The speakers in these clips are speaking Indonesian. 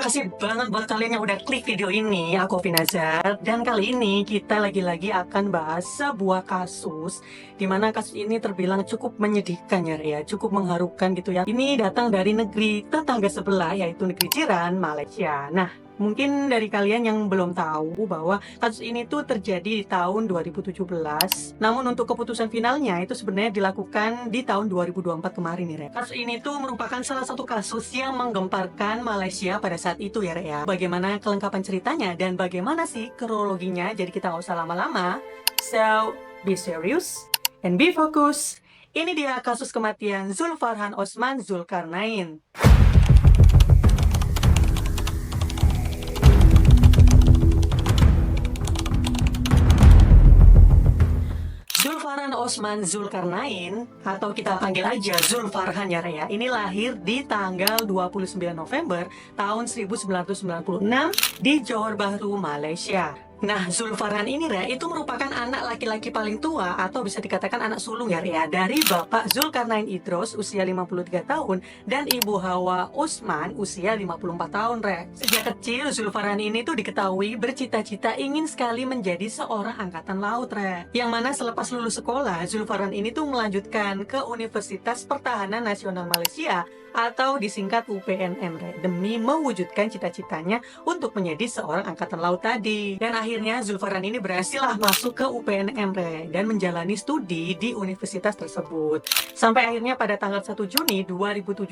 kasih banget buat kalian yang udah klik video ini. Aku Finazar, dan kali ini kita lagi-lagi akan bahas sebuah kasus di mana kasus ini terbilang cukup menyedihkan ya, cukup mengharukan gitu ya. Ini datang dari negeri tetangga sebelah, yaitu negeri jiran Malaysia. Nah, mungkin dari kalian yang belum tahu bahwa kasus ini tuh terjadi di tahun 2017. Namun untuk keputusan finalnya itu sebenarnya dilakukan di tahun 2024 kemarin nih, Rek. Kasus ini tuh merupakan salah satu kasus yang menggemparkan Malaysia pada saat itu ya, Rek ya. Bagaimana kelengkapan ceritanya dan bagaimana sih kronologinya? Jadi kita nggak usah lama-lama. So, be serious and be focused. Ini dia kasus kematian Zulfarhan Osman Zulkarnain. Zulfarhan Osman Zulkarnain, atau kita panggil aja Zulfarhan ya Rea, ini lahir di tanggal 29 November tahun 1996 di Johor Bahru, Malaysia. Nah, Zulfarhan ini Rea, itu merupakan anak laki-laki paling tua atau bisa dikatakan anak sulung ya Rea, dari Bapak Zulkarnain Idros usia 53 tahun dan Ibu Hawa Osman usia 54 tahun Rea. Sejak kecil Zulfarhan ini tuh diketahui bercita-cita ingin sekali menjadi seorang angkatan laut Rea. Yang mana selepas lulus sekolah, Zulfarhan ini tuh melanjutkan ke Universitas Pertahanan Nasional Malaysia atau disingkat UPNM demi mewujudkan cita-citanya untuk menjadi seorang angkatan laut tadi. Dan akhirnya Zulfarhan ini berhasillah masuk ke UPNM dan menjalani studi di universitas tersebut. Sampai akhirnya pada tanggal 1 Juni 2017,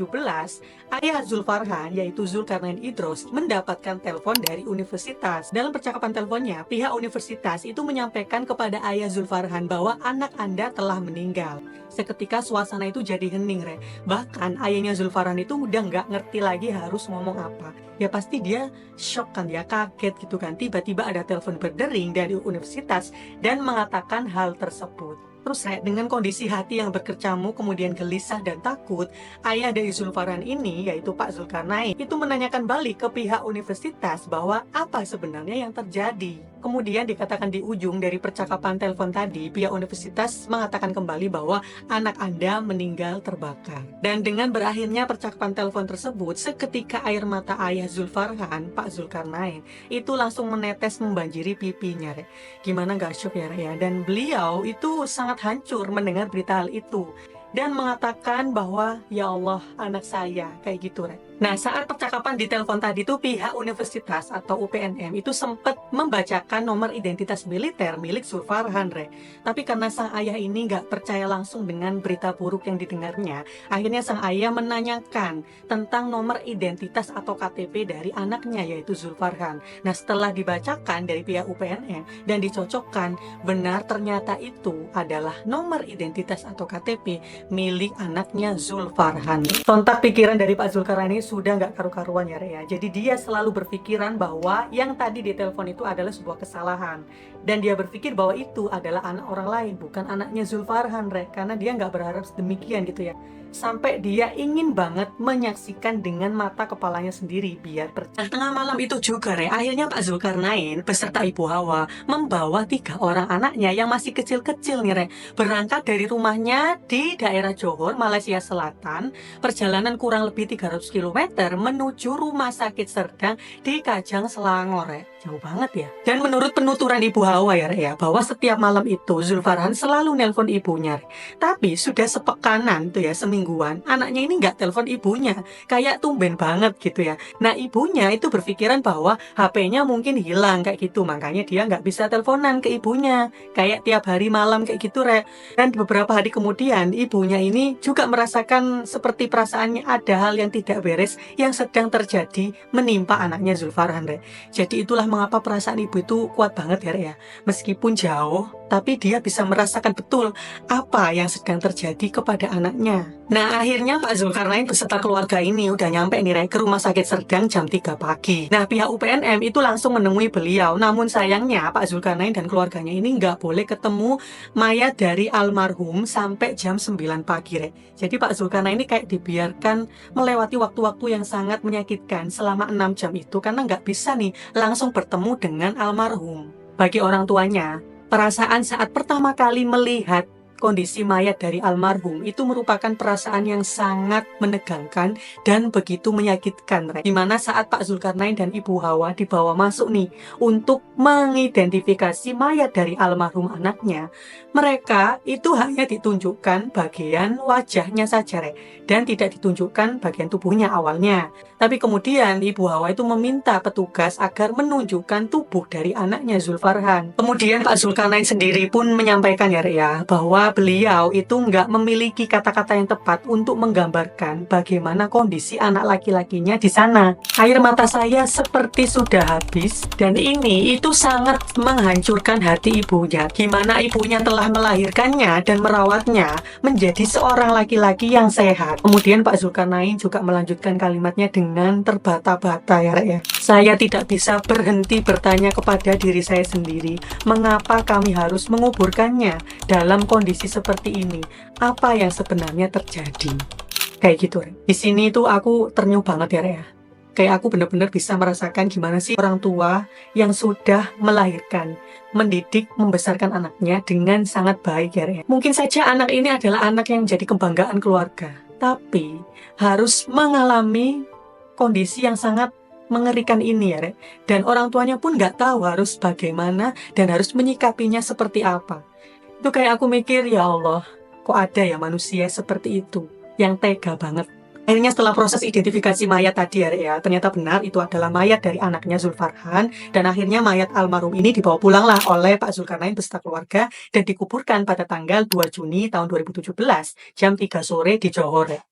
ayah Zulfarhan yaitu Zulkarnain Idros mendapatkan telepon dari universitas. Dalam percakapan teleponnya, pihak universitas itu menyampaikan kepada ayah Zulfarhan bahwa anak Anda telah meninggal. Seketika suasana itu jadi hening Bahkan ayahnya Zulfarhan itu udah nggak ngerti lagi harus ngomong apa. Ya pasti dia shock kan, dia kaget gitu kan. Tiba-tiba ada telepon berdering dari universitas dan mengatakan hal tersebut. Terus dengan kondisi hati yang berkecamuk, kemudian gelisah dan takut, ayah dari Zulfarhan ini, yaitu Pak Zulkarnain, itu menanyakan balik ke pihak universitas bahwa apa sebenarnya yang terjadi. Kemudian dikatakan di ujung dari percakapan telepon tadi, pihak universitas mengatakan kembali bahwa anak Anda meninggal terbakar. Dan dengan berakhirnya percakapan telepon tersebut, seketika air mata ayah Zulfarhan, Pak Zulkarnain, itu langsung menetes membanjiri pipinya. Gimana gak syok ya, Dan beliau itu sangat hancur mendengar berita hal itu dan mengatakan bahwa ya Allah, anak saya, kayak gitu Nah, saat percakapan di telepon tadi tuh pihak universitas atau UPNM itu sempat membacakan nomor identitas militer milik Zulfarhan Tapi karena sang ayah ini nggak percaya langsung dengan berita buruk yang didengarnya, akhirnya sang ayah menanyakan tentang nomor identitas atau KTP dari anaknya yaitu Zulfarhan. Nah, setelah dibacakan dari pihak UPNM dan dicocokkan, benar ternyata itu adalah nomor identitas atau KTP milik anaknya Zulfarhan. Sontak pikiran dari Pak Zulkarnain ini sudah nggak karu-karuan ya. Jadi dia selalu berpikiran bahwa yang tadi di telepon itu adalah sebuah kesalahan. Dan dia berpikir bahwa itu adalah anak orang lain, bukan anaknya Zulfarhan karena dia nggak berharap demikian gitu ya. Sampai dia ingin banget menyaksikan dengan mata kepalanya sendiri biar percaya. Tengah malam itu juga akhirnya Pak Zulkarnain beserta Ibu Hawa membawa 3 orang anaknya yang masih kecil-kecil nih berangkat dari rumahnya di daerah Johor, Malaysia Selatan. Perjalanan kurang lebih 300 km menuju rumah sakit Serdang di Kajang, Selangor Jauh banget ya. Dan menurut penuturan Ibu Hawa ya bahwa setiap malam itu Zulfarhan selalu nelpon ibunya Tapi sudah sepekanan tuh ya, semingguan, anaknya ini nggak telepon ibunya, kayak tumben banget gitu ya. Nah, ibunya itu berpikiran bahwa HP-nya mungkin hilang kayak gitu, makanya dia nggak bisa teleponan ke ibunya, kayak tiap hari malam kayak gitu Dan beberapa hari kemudian, ibunya ini juga merasakan seperti perasaannya ada hal yang tidak beres yang sedang terjadi menimpa anaknya Zulfarhan Jadi itulah mengapa perasaan ibu itu kuat banget ya Meskipun jauh, tapi dia bisa merasakan betul apa yang sedang terjadi kepada anaknya. Nah, akhirnya Pak Zulkarnain beserta keluarga ini udah nyampe nih ke rumah sakit Serdang jam 3 pagi. Nah, pihak UPNM itu langsung menemui beliau. Namun sayangnya Pak Zulkarnain dan keluarganya ini nggak boleh ketemu mayat dari almarhum sampai jam 9 pagi Jadi Pak Zulkarnain ini kayak dibiarkan melewati waktu-waktu yang sangat menyakitkan selama 6 jam itu karena nggak bisa nih langsung bertemu dengan almarhum. Bagi orang tuanya, perasaan saat pertama kali melihat kondisi mayat dari almarhum itu merupakan perasaan yang sangat menegangkan dan begitu menyakitkan, Rek. Dimana saat Pak Zulkarnain dan Ibu Hawa dibawa masuk nih untuk mengidentifikasi mayat dari almarhum anaknya, mereka itu hanya ditunjukkan bagian wajahnya saja, Rek, dan tidak ditunjukkan bagian tubuhnya awalnya. Tapi kemudian Ibu Hawa itu meminta petugas agar menunjukkan tubuh dari anaknya Zulfarhan. Kemudian Pak Zulkarnain sendiri pun menyampaikan ya, Rek, ya, bahwa beliau itu nggak memiliki kata-kata yang tepat untuk menggambarkan bagaimana kondisi anak laki-lakinya di sana. Air mata saya seperti sudah habis, dan ini itu sangat menghancurkan hati ibunya. Gimana ibunya telah melahirkannya dan merawatnya menjadi seorang laki-laki yang sehat. Kemudian Pak Zulkarnain juga melanjutkan kalimatnya dengan terbata-bata ya, Rek, ya. Saya tidak bisa berhenti bertanya kepada diri saya sendiri, mengapa kami harus menguburkannya dalam kondisi seperti ini? Apa yang sebenarnya terjadi? Kayak gitu, Rek. Di sini tuh aku ternyuh banget ya, Rek, ya. Kayak aku benar-benar bisa merasakan gimana sih orang tua yang sudah melahirkan, mendidik, membesarkan anaknya dengan sangat baik ya, Rek, ya. Mungkin saja anak ini adalah anak yang menjadi kebanggaan keluarga, tapi harus mengalami kondisi yang sangat mengerikan ini ya, Rek. Dan orang tuanya pun nggak tahu harus bagaimana dan harus menyikapinya seperti apa. Itu kayak aku mikir, ya Allah, kok ada ya manusia seperti itu, yang tega banget. Akhirnya setelah proses identifikasi mayat tadi ya, Rek, ya, ternyata benar itu adalah mayat dari anaknya Zulfarhan, dan akhirnya mayat almarhum ini dibawa pulanglah oleh Pak Zulkarnain beserta keluarga dan dikuburkan pada tanggal 2 Juni tahun 2017 jam 3 sore di Johor, Rek.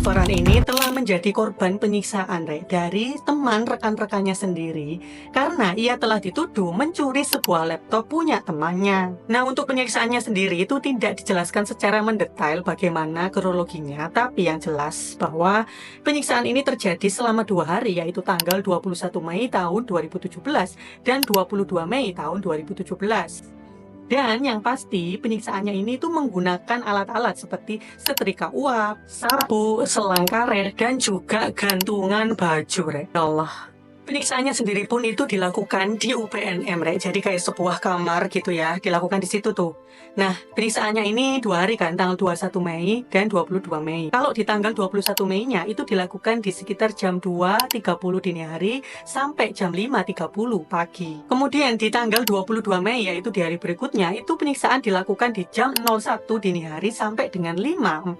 Zulfarhan ini telah menjadi korban penyiksaan, Rek, dari teman rekan-rekannya sendiri karena ia telah dituduh mencuri sebuah laptop punya temannya. Nah, untuk penyiksaannya sendiri itu tidak dijelaskan secara mendetail bagaimana kronologinya, tapi yang jelas bahwa penyiksaan ini terjadi selama 2 hari, yaitu tanggal 21 Mei tahun 2017 dan 22 Mei tahun 2017. Dan yang pasti penyiksaannya ini tuh menggunakan alat-alat seperti setrika uap, sapu, selang karet, dan juga gantungan baju, Rek. Ya Allah. Penyiksaannya sendiri pun itu dilakukan di UPNM, Rek. Jadi kayak sebuah kamar gitu ya, dilakukan di situ tuh. Nah, penyiksaannya ini 2 hari kan, tanggal 21 Mei dan 22 Mei. Kalau di tanggal 21 Mei-nya itu dilakukan di sekitar jam 2.30 dini hari sampai jam 5.30 pagi. Kemudian di tanggal 22 Mei, yaitu di hari berikutnya, itu penyiksaan dilakukan di jam 01 dini hari sampai dengan 5.45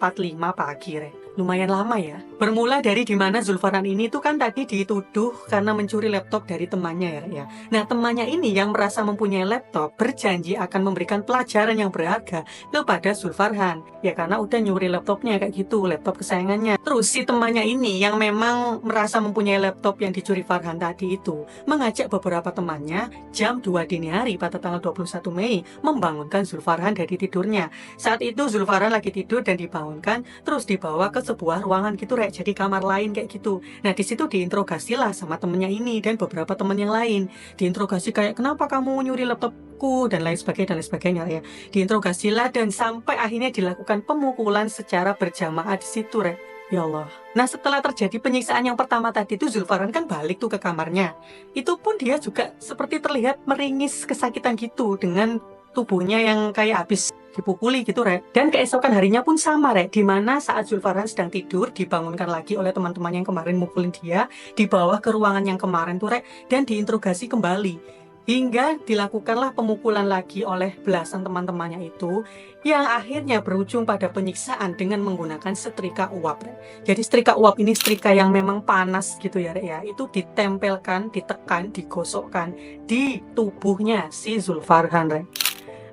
pagi, Rek. Lumayan lama ya. Bermula dari dimana Zulfarhan ini tuh kan tadi dituduh karena mencuri laptop dari temannya ya, Rek, ya. Nah, temannya ini yang merasa mempunyai laptop berjanji akan memberikan pelajaran yang berharga kepada Zulfarhan. Ya karena udah nyuri laptopnya kayak gitu, laptop kesayangannya. Terus si temannya ini yang memang merasa mempunyai laptop yang dicuri Farhan tadi itu mengajak beberapa temannya jam 2 dini hari pada tanggal 21 Mei membangunkan Zulfarhan dari tidurnya. Saat itu Zulfarhan lagi tidur dan dibangunkan terus dibawa ke sebuah ruangan gitu, Rek, jadi kamar lain kayak gitu. Nah, di situ diinterogasilah sama temennya ini dan beberapa temen yang lain. Diinterogasi kayak kenapa kamu nyuri laptopku dan lain sebagainya, ya. Diinterogasilah dan sampai akhirnya dilakukan pemukulan secara berjamaah di situ, Rek. Ya Allah. Nah, setelah terjadi penyiksaan yang pertama tadi itu Zulfarhan kan balik tuh ke kamarnya. Itu pun dia juga seperti terlihat meringis kesakitan gitu dengan tubuhnya yang kayak habis dipukuli gitu, Rek. Dan keesokan harinya pun sama, Rek, dimana saat Zulfarhan sedang tidur dibangunkan lagi oleh teman-teman yang kemarin mukulin dia, dibawa ke ruangan yang kemarin tuh, Rek, dan diinterogasi kembali hingga dilakukanlah pemukulan lagi oleh belasan teman-temannya itu yang akhirnya berujung pada penyiksaan dengan menggunakan setrika uap, Rek. Jadi setrika uap ini setrika yang memang panas gitu ya, Rek, ya. Itu ditempelkan, ditekan, digosokkan di tubuhnya si Zulfarhan, Rek.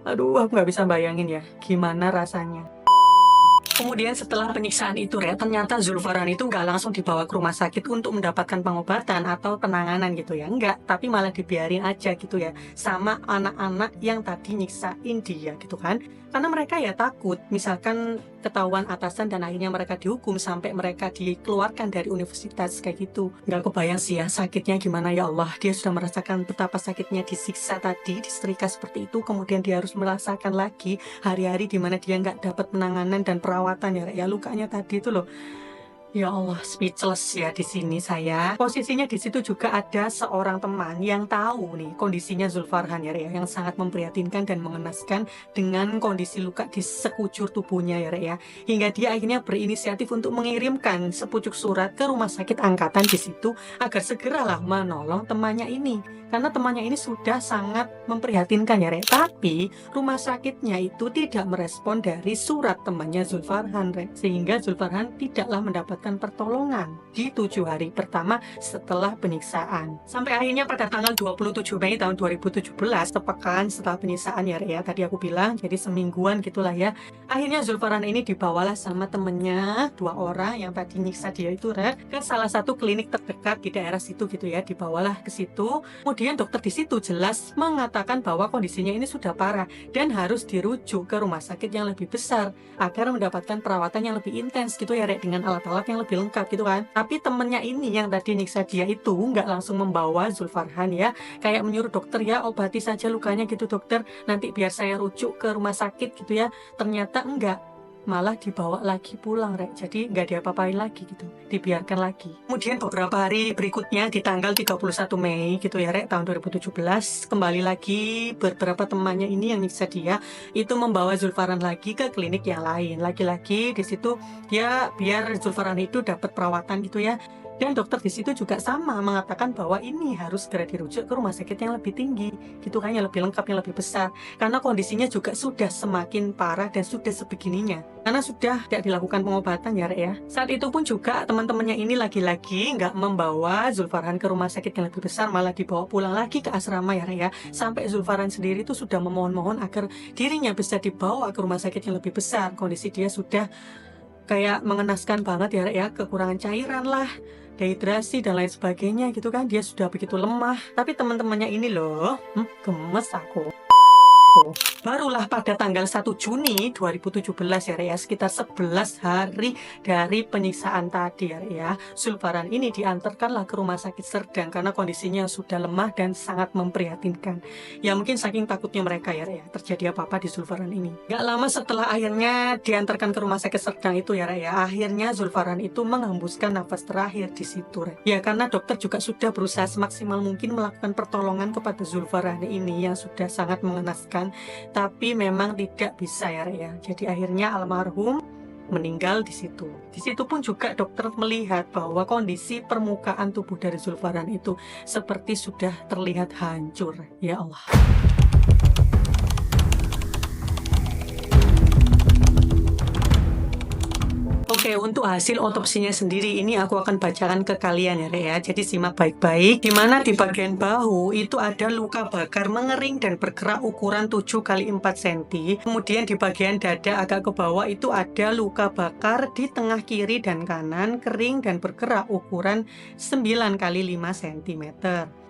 Aduh, aku nggak bisa bayangin ya, gimana rasanya. Kemudian setelah penyiksaan itu, Rek, ternyata Zulfarhan itu nggak langsung dibawa ke rumah sakit untuk mendapatkan pengobatan atau penanganan gitu ya. Enggak, tapi malah dibiarin aja gitu ya, sama anak-anak yang tadi nyiksain dia gitu kan. Karena mereka ya takut, misalkan ketahuan atasan dan akhirnya mereka dihukum sampai mereka dikeluarkan dari universitas kayak gitu. Nggak kebayang sih ya sakitnya gimana, ya Allah. Dia sudah merasakan betapa sakitnya disiksa tadi, disetrika seperti itu, kemudian dia harus merasakan lagi hari-hari dimana dia nggak dapat penanganan dan perawatan ya, Rek, ya, lukanya tadi itu loh. Ya Allah, speechless ya di sini saya. Posisinya di situ juga ada seorang teman yang tahu nih kondisinya Zulfarhan ya, Rek, ya, yang sangat memprihatinkan dan mengenaskan dengan kondisi luka di sekujur tubuhnya ya, Rek, ya. Hingga dia akhirnya berinisiatif untuk mengirimkan sepucuk surat ke rumah sakit angkatan di situ agar segeralah menolong temannya ini. Karena temannya ini sudah sangat memprihatinkan ya, Rek. Tapi rumah sakitnya itu tidak merespon dari surat temannya Zulfarhan, Rek. Sehingga Zulfarhan tidaklah mendapatkan pertolongan di 7 hari pertama setelah penyiksaan. Sampai akhirnya pada tanggal 27 Mei tahun 2017, sepekan setelah penyiksaan ya, Rek, ya. Tadi aku bilang, jadi semingguan gitulah ya. Akhirnya Zulfarhan ini dibawalah sama temennya, 2 orang yang tadi nyiksa dia itu, Rek, ke salah satu klinik terdekat di daerah situ gitu ya. Dibawalah ke situ. Kemudian dokter di situ jelas mengatakan bahwa kondisinya ini sudah parah dan harus dirujuk ke rumah sakit yang lebih besar agar mendapatkan perawatan yang lebih intens gitu ya, Rek, dengan alat-alat yang lebih lengkap gitu kan. Tapi temennya ini yang tadi nyiksa dia itu nggak langsung membawa Zulfarhan ya, kayak menyuruh dokter ya, obati saja lukanya gitu dokter, nanti biar saya rujuk ke rumah sakit gitu ya. Ternyata enggak, malah dibawa lagi pulang, Rek. Jadi nggak diapa-apain lagi gitu, dibiarkan lagi. Kemudian beberapa hari berikutnya di tanggal 31 Mei gitu ya, Rek, tahun 2017, kembali lagi beberapa temannya ini yang nyiksa dia itu membawa Zulfarhan lagi ke klinik yang lain. Lagi-lagi di situ dia biar Zulfarhan itu dapat perawatan gitu ya. Dan dokter di situ juga sama mengatakan bahwa ini harus segera dirujuk ke rumah sakit yang lebih tinggi, gitu kan, yang lebih lengkap, yang lebih besar. Karena kondisinya juga sudah semakin parah dan sudah sebegininya. Karena sudah tidak dilakukan pengobatan ya, Rek, ya. Saat itu pun juga teman-temannya ini lagi-lagi nggak membawa Zulfarhan ke rumah sakit yang lebih besar, malah dibawa pulang lagi ke asrama ya, Rek, ya. Sampai Zulfarhan sendiri itu sudah memohon-mohon agar dirinya bisa dibawa ke rumah sakit yang lebih besar. Kondisi dia sudah kayak mengenaskan banget ya, Rek, ya. Kekurangan cairan lah, dehidrasi dan lain sebagainya gitu kan, dia sudah begitu lemah. Tapi teman-temannya ini loh, gemes aku. Barulah pada tanggal 1 Juni 2017 ya, Rek, ya, sekitar 11 hari dari penyiksaan tadi ya, Rek, ya, Zulfarhan ini diantarkanlah ke rumah sakit Serdang karena kondisinya sudah lemah dan sangat memprihatinkan. Ya mungkin saking takutnya mereka ya, Rek, ya, terjadi apa-apa di Zulfarhan ini. Gak lama setelah akhirnya diantarkan ke rumah sakit Serdang itu ya, Rek, ya, akhirnya Zulfarhan itu menghembuskan nafas terakhir di situ, Rek. Ya karena dokter juga sudah berusaha semaksimal mungkin melakukan pertolongan kepada Zulfarhan ini yang sudah sangat mengenaskan, tapi memang tidak bisa ya, Rek, ya. Jadi akhirnya almarhum meninggal di situ. Di situ pun juga dokter melihat bahwa kondisi permukaan tubuh dari Zulfarhan itu seperti sudah terlihat hancur. Ya Allah. Oke, untuk hasil otopsinya sendiri ini aku akan bacakan ke kalian ya, Rek, ya. Jadi simak baik-baik. Di mana di bagian bahu itu ada luka bakar mengering dan bergerak ukuran 7 kali 4 cm. Kemudian di bagian dada agak ke bawah itu ada luka bakar di tengah kiri dan kanan kering dan bergerak ukuran 9 kali 5 cm.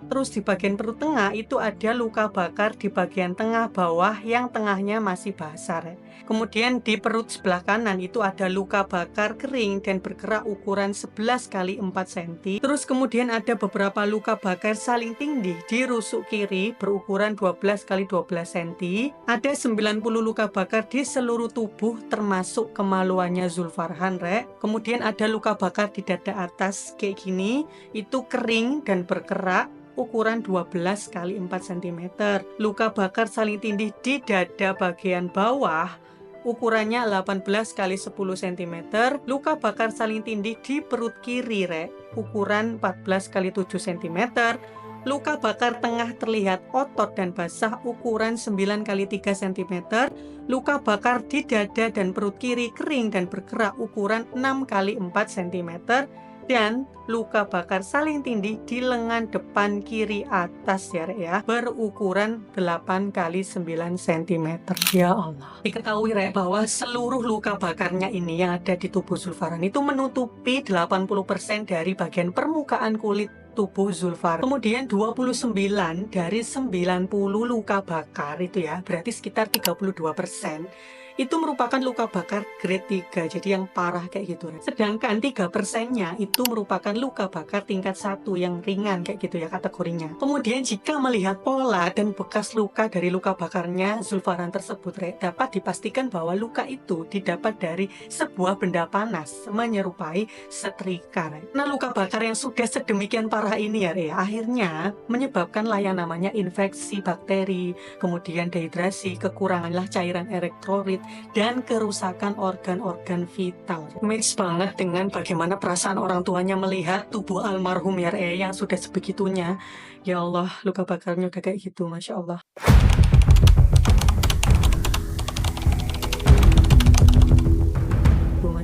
Terus di bagian perut tengah itu ada luka bakar di bagian tengah bawah yang tengahnya masih basah, Rek. Kemudian di perut sebelah kanan itu ada luka bakar kering dan bergerak ukuran 11 kali 4 cm. Terus kemudian ada beberapa luka bakar saling tindih di rusuk kiri berukuran 12 kali 12 cm. Ada 90 luka bakar di seluruh tubuh termasuk kemaluannya Zulfarhan, Rek. Kemudian ada luka bakar di dada atas kayak gini, itu kering dan bergerak ukuran 12 kali 4 cm. Luka bakar saling tindih di dada bagian bawah ukurannya 18 kali 10 cm. Luka bakar saling tindih di perut kiri, Rek, ukuran 14 kali 7 cm. Luka bakar tengah terlihat otot dan basah ukuran 9 kali 3 cm. Luka bakar di dada dan perut kiri kering dan bergerak ukuran 6 kali 4 cm. Dan luka bakar saling tindih di lengan depan kiri atas ya, Rek, ya, berukuran 8 kali 9 cm. Ya Allah. Diketahui, Rek, bahwa seluruh luka bakarnya ini yang ada di tubuh Zulfarhan itu menutupi 80% dari bagian permukaan kulit tubuh Zulfarhan. Kemudian 29 dari 90 luka bakar itu ya, berarti sekitar 32%. itu merupakan luka bakar grade 3, jadi yang parah kayak gitu. Sedangkan 3%-nya itu merupakan luka bakar tingkat 1 yang ringan kayak gitu ya kategorinya. Kemudian jika melihat pola dan bekas luka dari luka bakarnya Zulfarhan tersebut, dapat dipastikan bahwa luka itu didapat dari sebuah benda panas menyerupai setrika. Nah, luka bakar yang sudah sedemikian parah ini ya, akhirnya menyebabkanlah yang namanya infeksi bakteri, kemudian dehidrasi, kekuranganlah cairan elektrolit, dan kerusakan organ-organ vital. Mix banget dengan bagaimana perasaan orang tuanya melihat tubuh almarhum ya, yang sudah sebegitunya. Ya Allah, luka bakarnya udah kayak gitu, Masya Allah.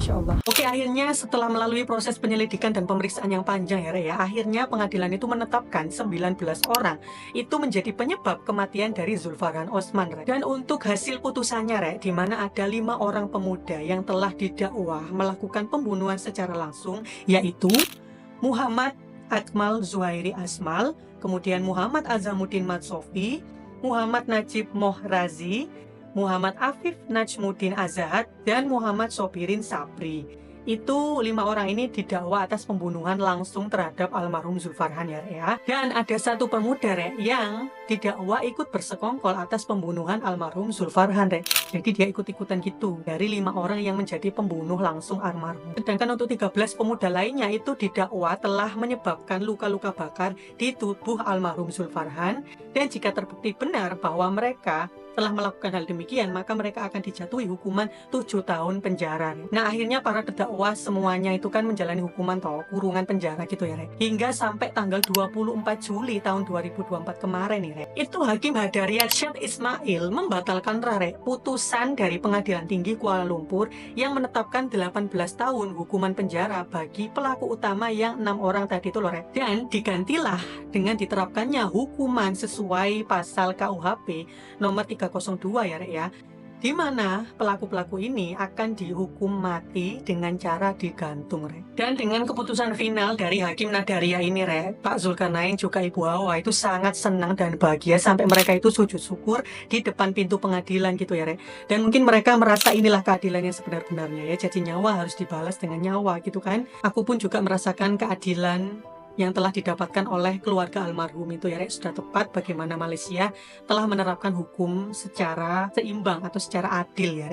Masya Allah. Oke, akhirnya setelah melalui proses penyelidikan dan pemeriksaan yang panjang ya, akhirnya pengadilan itu menetapkan 19 orang itu menjadi penyebab kematian dari Zulfarhan Osman. Dan untuk hasil putusannya, di mana ada 5 orang pemuda yang telah didakwa melakukan pembunuhan secara langsung, yaitu Muhammad Akmal Zuhairi Asmal, kemudian Muhammad Azamuddin Matsofi, Muhammad Najib Mohrazi, Muhammad Afif Najmuddin Azhar, dan Muhammad Sobirin Sabri. Itu 5 orang ini didakwa atas pembunuhan langsung terhadap almarhum Zulfarhan ya. Dan ada satu pemuda yang didakwa ikut bersekongkol atas pembunuhan almarhum Zulfarhan. Jadi dia ikut-ikutan gitu dari 5 orang yang menjadi pembunuh langsung almarhum. Sedangkan untuk 13 pemuda lainnya itu didakwa telah menyebabkan luka-luka bakar di tubuh almarhum Zulfarhan, dan jika terbukti benar bahwa mereka telah melakukan hal demikian, maka mereka akan dijatuhi hukuman 7 tahun penjara. Nah, akhirnya para terdakwa semuanya itu kan menjalani hukuman kurungan penjara gitu ya, hingga sampai tanggal 24 Juli tahun 2024 kemarin nih, itu Hakim Hadariat Syed Ismail membatalkan putusan dari Pengadilan Tinggi Kuala Lumpur yang menetapkan 18 tahun hukuman penjara bagi pelaku utama yang 6 orang tadi itu loh, dan digantilah dengan diterapkannya hukuman sesuai pasal KUHP nomor 302 ya, di mana pelaku-pelaku ini akan dihukum mati dengan cara digantung. Dan dengan keputusan final dari Hakim Nadaria ini, Pak Zulkarnain juga Ibu Hawa itu sangat senang dan bahagia sampai mereka itu sujud syukur di depan pintu pengadilan gitu ya, dan mungkin mereka merasa inilah keadilan yang sebenar-benarnya ya, jadi nyawa harus dibalas dengan nyawa gitu kan. Aku pun juga merasakan keadilan yang telah didapatkan oleh keluarga almarhum itu ya, sudah tepat bagaimana Malaysia telah menerapkan hukum secara seimbang atau secara adil ya.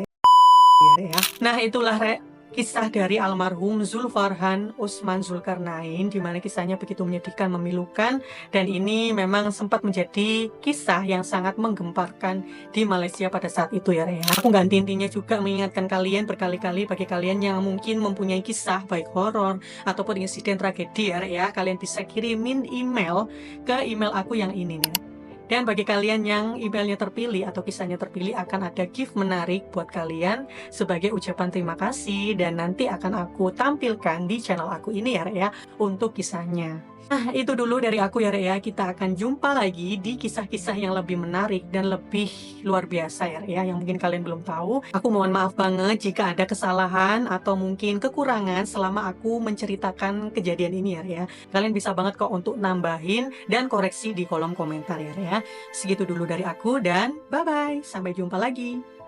Nah, itulah kisah dari almarhum Zulfarhan Osman Zulkarnain, di mana kisahnya begitu menyedihkan, memilukan, dan ini memang sempat menjadi kisah yang sangat menggemparkan di Malaysia pada saat itu ya. Aku nggak intinya juga mengingatkan kalian berkali-kali, bagi kalian yang mungkin mempunyai kisah baik horor ataupun insiden tragedi ya, kalian bisa kirimin email ke email aku yang ini nih. Dan bagi kalian yang emailnya terpilih atau kisahnya terpilih, akan ada gift menarik buat kalian sebagai ucapan terima kasih, dan nanti akan aku tampilkan di channel aku ini ya untuk kisahnya. Nah, itu dulu dari aku ya, kita akan jumpa lagi di kisah-kisah yang lebih menarik dan lebih luar biasa ya, yang mungkin kalian belum tahu. Aku mohon maaf banget jika ada kesalahan atau mungkin kekurangan selama aku menceritakan kejadian ini ya. Kalian bisa banget kok untuk nambahin dan koreksi di kolom komentar ya. Segitu dulu dari aku, dan bye-bye, sampai jumpa lagi.